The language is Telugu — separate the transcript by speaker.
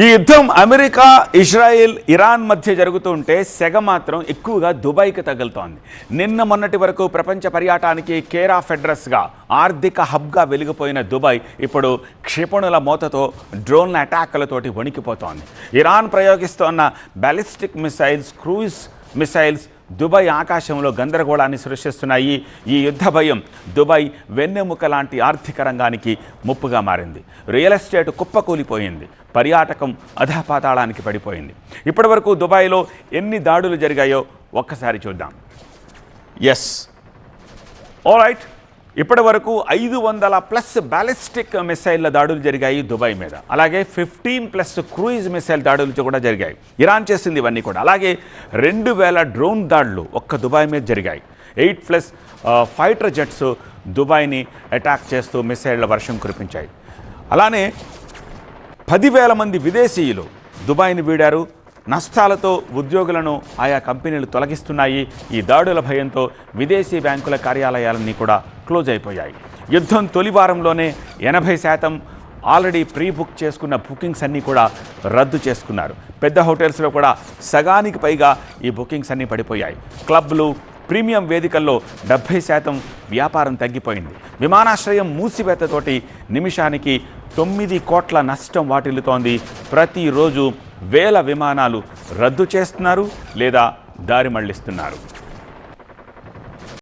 Speaker 1: ఈ యుద్ధం అమెరికా, ఇజ్రాయెల్, ఇరాన్ మధ్య జరుగుతుంటే సెగ మాత్రం ఎక్కువగా దుబాయ్కి తగులుతోంది. నిన్న మొన్నటి వరకు ప్రపంచ పర్యాటనానికి కేర్ ఆఫ్ అడ్రస్గా, ఆర్థిక హబ్గా వెలిగిపోయిన దుబాయ్ ఇప్పుడు క్షిపణుల మోతతో, డ్రోన్ల అటాక్లతోటి వణికిపోతోంది. ఇరాన్ ప్రయోగిస్తోన్న ballistic missiles, cruise missiles Dubai ఆకాశంలో గందరగోళాన్ని సృష్టిస్తున్నాయి. ఈ యుద్ధ భయం దుబాయ్ వెన్నెముక లాంటి ఆర్థిక రంగానికి ముప్పుగా మారింది. రియల్ ఎస్టేట్ కుప్పకూలిపోయింది. పర్యాటకం అధపాతాళానికి పడిపోయింది. ఇప్పటి వరకు దుబాయ్లో ఎన్ని దాడులు జరిగాయో ఒక్కసారి చూద్దాం. ఆల్రైట్, ఇప్పటి వరకు 500+ బ్యాలిస్టిక్ మిసైళ్ల దాడులు జరిగాయి దుబాయ్ మీద. అలాగే 15+ క్రూయిజ్ మిసైల్ దాడులు కూడా జరిగాయి. ఇరాన్ చేసింది ఇవన్నీ కూడా. అలాగే 2000 డ్రోన్ దాడులు ఒక్క దుబాయ్ మీద జరిగాయి. 8+ ఫైటర్ జెట్స్ దుబాయ్ని అటాక్ చేస్తూ మిసైళ్ల వర్షం కురిపించాయి. అలానే 10,000 మంది విదేశీయులు దుబాయ్ని వీడారు. నష్టాలతో ఉద్యోగులను ఆయా కంపెనీలు తొలగిస్తున్నాయి. ఈ దాడుల భయంతో విదేశీ బ్యాంకుల కార్యాలయాలన్నీ కూడా క్లోజ్ అయిపోయాయి. యుద్ధం తొలి వారంలోనే 80% ఆల్రెడీ ప్రీ బుక్ చేసుకున్న బుకింగ్స్ అన్నీ కూడా రద్దు చేసుకున్నారు. పెద్ద హోటల్స్లో కూడా సగానికి పైగా ఈ బుకింగ్స్ అన్నీ పడిపోయాయి. క్లబ్లు, ప్రీమియం వేదికల్లో 70% వ్యాపారం తగ్గిపోయింది. విమానాశ్రయం మూసివేతతోటి నిమిషానికి 9 కోట్ల నష్టం వాటిల్లుతోంది. ప్రతిరోజు వేల విమానాలు రద్దు చేస్తున్నారు లేదా దారి మళ్లిస్తున్నారు.